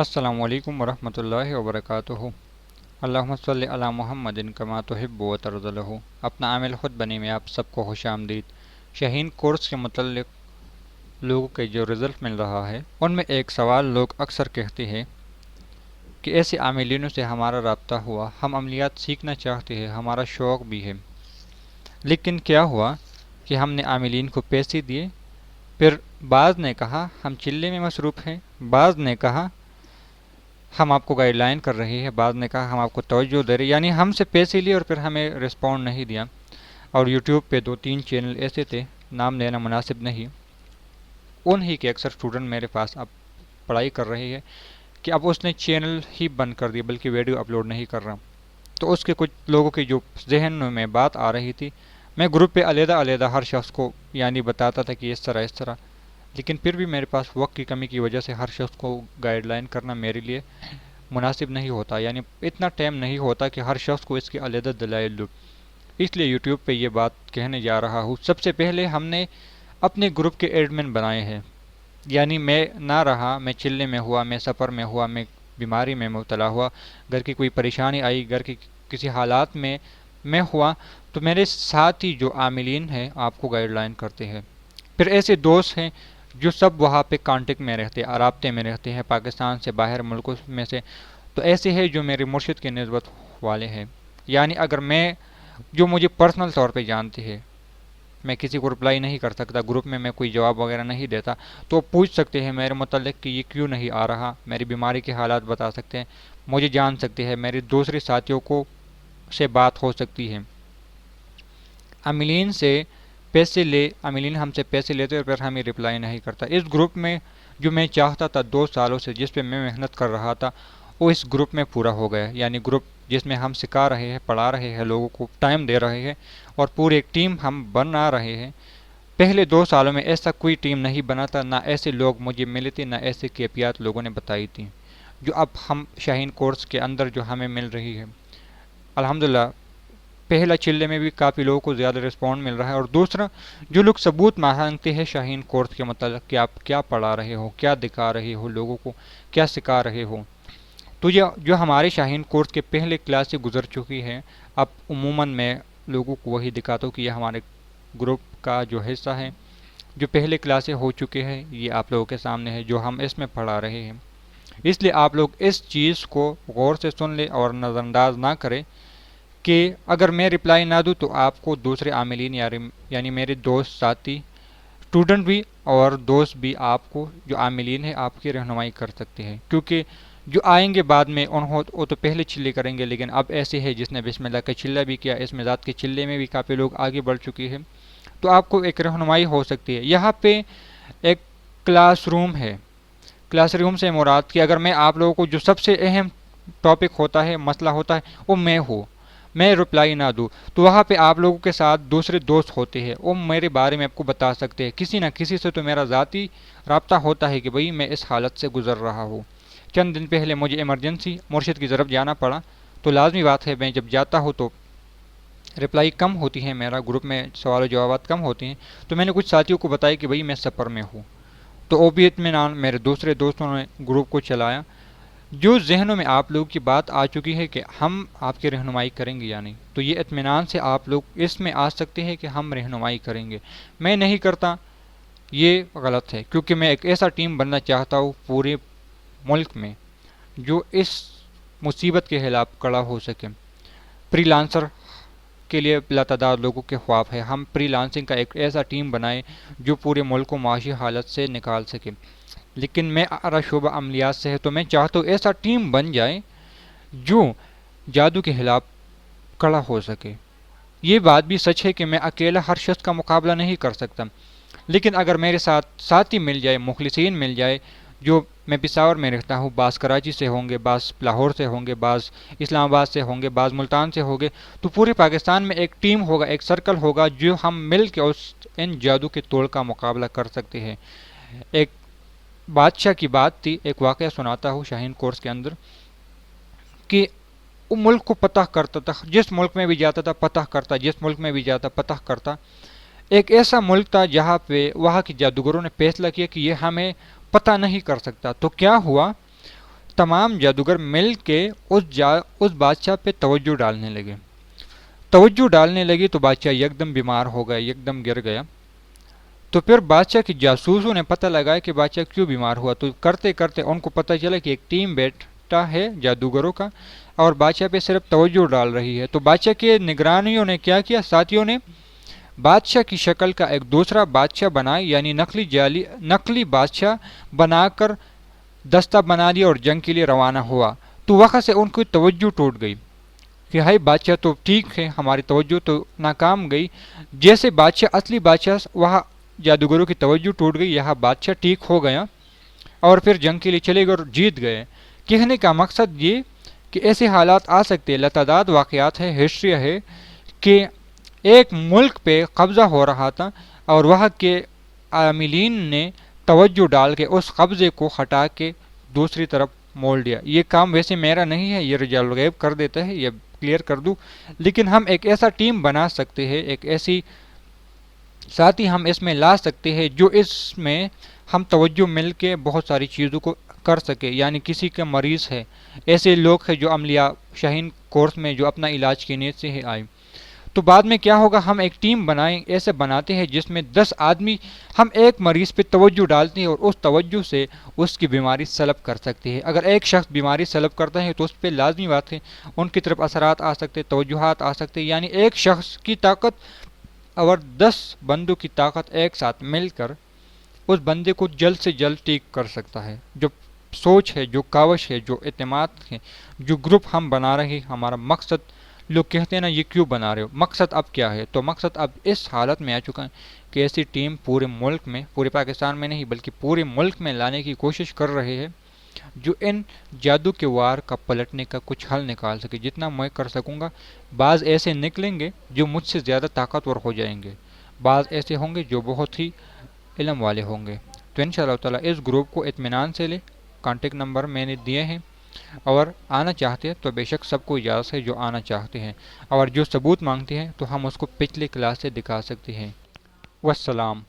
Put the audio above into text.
السلام علیکم ورحمۃ اللہ وبرکاتہ۔ اللہم صلی علی محمد کما تحب و ترضی له۔ اپنا عامل خود بنے میں آپ سب کو خوش آمدید۔ شاہین کورس کے متعلق لوگوں کے جو رزلٹ مل رہا ہے ان میں ایک سوال لوگ اکثر کہتے ہیں کہ ایسے عاملینوں سے ہمارا رابطہ ہوا، ہم عملیات سیکھنا چاہتے ہیں، ہمارا شوق بھی ہے، لیکن کیا ہوا کہ ہم نے عاملین کو پیسے دیے، پھر بعض نے کہا ہم چلے میں مصروف ہیں، بعض نے کہا ہم آپ کو گائیڈ لائن کر رہے ہیں، بعض نے کہا ہم آپ کو توجہ دے رہے ہیں، یعنی ہم سے پیسے لیے اور پھر ہمیں رسپونڈ نہیں دیا۔ اور یوٹیوب پہ 2-3 چینل ایسے تھے، نام لینا مناسب نہیں، انہی کے اکثر اسٹوڈنٹ میرے پاس اب پڑھائی کر رہے ہیں کہ اب اس نے چینل ہی بند کر دیا بلکہ ویڈیو اپلوڈ نہیں کر رہا۔ تو اس کے کچھ لوگوں کی جو ذہن میں بات آ رہی تھی، میں گروپ پہ علیحدہ ہر شخص کو یعنی بتاتا تھا کہ اس طرح، لیکن پھر بھی میرے پاس وقت کی کمی کی وجہ سے ہر شخص کو گائیڈ لائن کرنا میرے لیے مناسب نہیں ہوتا، یعنی اتنا ٹائم نہیں ہوتا کہ ہر شخص کو اس کی علیحدہ دلائل دوں۔ اس لیے یوٹیوب پہ یہ بات کہنے جا رہا ہوں۔ سب سے پہلے ہم نے اپنے گروپ کے ایڈمن بنائے ہیں، یعنی میں نہ رہا، میں چلنے میں ہوا، میں سفر میں ہوا، میں بیماری میں مبتلا ہوا، گھر کی کوئی پریشانی آئی، گھر کی کسی حالات میں ہوا، تو میرے ساتھی جو عاملین ہیں آپ کو گائیڈ لائن کرتے ہیں۔ پھر ایسے دوست ہیں جو سب وہاں پہ کانٹیکٹ میں رہتے ہیں، رابطے میں رہتے ہیں، پاکستان سے باہر ملکوں میں سے، تو ایسے ہیں جو میرے مرشد کی نسبت والے ہیں، یعنی اگر میں جو مجھے پرسنل طور پہ جانتے ہیں، میں کسی کو رپلائی نہیں کر سکتا، گروپ میں کوئی جواب وغیرہ نہیں دیتا، تو پوچھ سکتے ہیں میرے متعلق کہ یہ کیوں نہیں آ رہا، میری بیماری کے حالات بتا سکتے ہیں، مجھے جان سکتے ہیں، میرے دوسرے ساتھیوں کو سے بات ہو سکتی ہے۔ عاملین ہم سے پیسے لیتے اور پھر ہمیں رپلائی نہیں کرتا۔ اس گروپ میں جو میں چاہتا تھا 2 سالوں سے، جس پہ میں محنت کر رہا تھا، وہ اس گروپ میں پورا ہو گیا، یعنی گروپ جس میں ہم سکھا رہے ہیں، پڑھا رہے ہیں، لوگوں کو ٹائم دے رہے ہیں اور پوری ایک ٹیم ہم بنا رہے ہیں۔ پہلے 2 سالوں میں ایسا کوئی ٹیم نہیں بنا تھا، نہ ایسے لوگ مجھے ملے تھے، نہ ایسے کیفیات لوگوں نے بتائی تھی جو اب ہم شاہین کورس کے اندر جو ہمیں مل رہی ہے۔ الحمدللہ پہلا چلے میں بھی کافی لوگوں کو زیادہ رسپونڈ مل رہا ہے، اور دوسرا جو لوگ ثبوت مانگتے ہیں شاہین کورس کے متعلق کہ آپ کیا پڑھا رہے ہو، کیا دکھا رہے ہو، لوگوں کو کیا سکھا رہے ہو، تو یہ جو ہمارے شاہین کورس کے پہلے کلاسیں گزر چکی ہیں، اب عموماً میں لوگوں کو وہی دکھاتا ہوں کہ یہ ہمارے گروپ کا جو حصہ ہے، جو پہلے کلاسیں ہو چکے ہیں، یہ آپ لوگوں کے سامنے ہے جو ہم اس میں پڑھا رہے ہیں۔ اس لیے آپ لوگ اس چیز کو غور سے سن لیں اور نظر انداز نہ کریں کہ اگر میں رپلائی نہ دوں تو آپ کو دوسرے عاملین یعنی میرے دوست ساتھی اسٹوڈنٹ بھی اور دوست بھی آپ کو جو عاملین ہیں آپ کی رہنمائی کر سکتے ہیں، کیونکہ جو آئیں گے بعد میں وہ تو پہلے چلے کریں گے، لیکن اب ایسے ہے جس نے بسم اللہ کا چلہ بھی کیا، اس میں ذات کے چلے میں بھی کافی لوگ آگے بڑھ چکے ہیں، تو آپ کو ایک رہنمائی ہو سکتی ہے۔ یہاں پہ ایک کلاس روم ہے، کلاس روم سے مراد کہ اگر میں آپ لوگوں کو جو سب سے اہم ٹاپک ہوتا ہے، مسئلہ ہوتا ہے، وہ میں رپلائی نہ دوں، تو وہاں پہ آپ لوگوں کے ساتھ دوسرے دوست ہوتے ہیں، وہ میرے بارے میں آپ کو بتا سکتے ہیں، کسی نہ کسی سے تو میرا ذاتی رابطہ ہوتا ہے کہ بھئی میں اس حالت سے گزر رہا ہوں۔ چند دن پہلے مجھے ایمرجنسی مرشد کی طرف جانا پڑا، تو لازمی بات ہے میں جب جاتا ہوں تو رپلائی کم ہوتی ہے، میرا گروپ میں سوال و جوابات کم ہوتے ہیں، تو میں نے کچھ ساتھیوں کو بتایا کہ بھئی میں سفر میں ہوں، تو وہ بھی اطمینان میرے دوسرے دوستوں نے گروپ کو چلایا۔ جو ذہنوں میں آپ لوگوں کی بات آ چکی ہے کہ ہم آپ کی رہنمائی کریں گے یا نہیں، تو یہ اطمینان سے آپ لوگ اس میں آ سکتے ہیں کہ ہم رہنمائی کریں گے۔ میں نہیں کرتا، یہ غلط ہے، کیونکہ میں ایک ایسا ٹیم بننا چاہتا ہوں پورے ملک میں جو اس مصیبت کے خلاف کھڑا ہو سکے۔ فری لانسر کے لیے لاتعداد لوگوں کے خواب ہے، ہم فری لانسنگ کا ایک ایسا ٹیم بنائیں جو پورے ملک کو معاشی حالت سے نکال سکے، لیکن میں شعبہ عملیات سے ہے، تو میں چاہتا ہوں ایسا ٹیم بن جائے جو جادو کے خلاف کھڑا ہو سکے۔ یہ بات بھی سچ ہے کہ میں اکیلا ہر شخص کا مقابلہ نہیں کر سکتا، لیکن اگر میرے ساتھ ساتھی مل جائے، مخلصین مل جائے، جو میں پشاور میں رہتا ہوں، بعض کراچی سے ہوں گے، بعض لاہور سے ہوں گے، بعض اسلام آباد سے ہوں گے، بعض ملتان سے ہوں گے، تو پورے پاکستان میں ایک ٹیم ہوگا، ایک سرکل ہوگا جو ہم مل کے ان جادو کے توڑ کا مقابلہ کر سکتے ہیں۔ ایک بادشاہ کی بات تھی، ایک واقعہ سناتا ہوں شاہین کورس کے اندر، کہ وہ ملک کو فتح کرتا تھا، جس ملک میں بھی جاتا تھا فتح کرتا، جس ملک میں بھی جاتا فتح کرتا۔ ایک ایسا ملک تھا جہاں پہ وہاں کے جادوگروں نے فیصلہ کیا کہ یہ ہمیں پتہ نہیں کر سکتا، تو کیا ہوا، تمام جادوگر مل کے اس بادشاہ پہ توجہ ڈالنے لگے. توجہ ڈالنے لگی تو بادشاہ یکدم بیمار ہو گیا، یکدم گر گیا. تو پھر بادشاہ کے جاسوسوں نے پتہ لگایا کہ بادشاہ کیوں بیمار ہوا. تو کرتے کرتے ان کو پتہ چلا کہ ایک ٹیم بیٹھا ہے جادوگروں کا اور بادشاہ پہ صرف توجہ ڈال رہی ہے. تو بادشاہ کے نگرانیوں نے کیا کیا، ساتھیوں نے بادشاہ کی شکل کا ایک دوسرا بادشاہ بنائی، یعنی نقلی بادشاہ بنا کر دستہ بنا لیا اور جنگ کے لیے روانہ ہوا. تو وہاں سے ان کی توجہ ٹوٹ گئی کہ ہائی بادشاہ تو ٹھیک ہے، ہماری توجہ تو ناکام گئی. جیسے بادشاہ اصلی بادشاہ وہاں جادوگروں کی توجہ ٹوٹ گئی، یہاں بادشاہ ٹھیک ہو گیا اور پھر جنگ کے لیے چلے گئے اور جیت گئے. کہنے کا مقصد یہ کہ ایسے حالات آ سکتے، لاتعداد واقعات ہے، ہسٹری ہے کہ ایک ملک پہ قبضہ ہو رہا تھا اور وہاں کے عاملین نے توجہ ڈال کے اس قبضے کو ہٹا کے دوسری طرف موڑ لیا. یہ کام ویسے میرا نہیں ہے، یہ رجال الغیب کر دیتا ہے، یہ کلیئر کر دوں. لیکن ہم ایک ایسا ٹیم بنا سکتے ہیں، ایک ایسی ساتھی ہم اس میں لا سکتے ہیں جو اس میں ہم توجہ مل کے بہت ساری چیزوں کو کر سکے. یعنی کسی کا مریض ہے، ایسے لوگ ہیں جو عملیہ شاہین کورس میں جو اپنا علاج کی نیت سے ہی آئے. تو بعد میں کیا ہوگا، ہم ایک ٹیم ایسے بناتے ہیں جس میں 10 آدمی ہم ایک مریض پہ توجہ ڈالتے ہیں اور اس توجہ سے اس کی بیماری سلب کر سکتے ہیں. اگر ایک شخص بیماری سلب کرتا ہے تو اس پہ لازمی بات ہے ان کی طرف اثرات آ سکتے، توجہات آ سکتے. یعنی ایک شخص کی طاقت اور 10 بندوں کی طاقت ایک ساتھ مل کر اس بندے کو جلد سے جلد ٹھیک کر سکتا ہے. جو سوچ ہے، جو کاوش ہے، جو اعتماد ہے، جو گروپ ہم بنا رہے ہیں، ہمارا مقصد، لوگ کہتے ہیں نا یہ کیوں بنا رہے ہو، مقصد اب کیا ہے؟ تو مقصد اب اس حالت میں آ چکا ہے کہ ایسی ٹیم پورے ملک میں، پورے پاکستان میں نہیں بلکہ پورے ملک میں لانے کی کوشش کر رہے ہیں جو ان جادو کے وار کا پلٹنے کا کچھ حل نکال سکے. جتنا میں کر سکوں گا. بعض ایسے نکلیں گے جو مجھ سے زیادہ طاقتور ہو جائیں گے، بعض ایسے ہوں گے جو بہت ہی علم والے ہوں گے. تو انشاءاللہ تعالیٰ اس گروپ کو اطمینان سے لے. کانٹیکٹ نمبر میں نے دیے ہیں، اور آنا چاہتے ہیں تو بے شک سب کو اجازت ہے جو آنا چاہتے ہیں، اور جو ثبوت مانگتے ہیں تو ہم اس کو پچھلے کلاس سے دکھا سکتے ہیں. والسلام.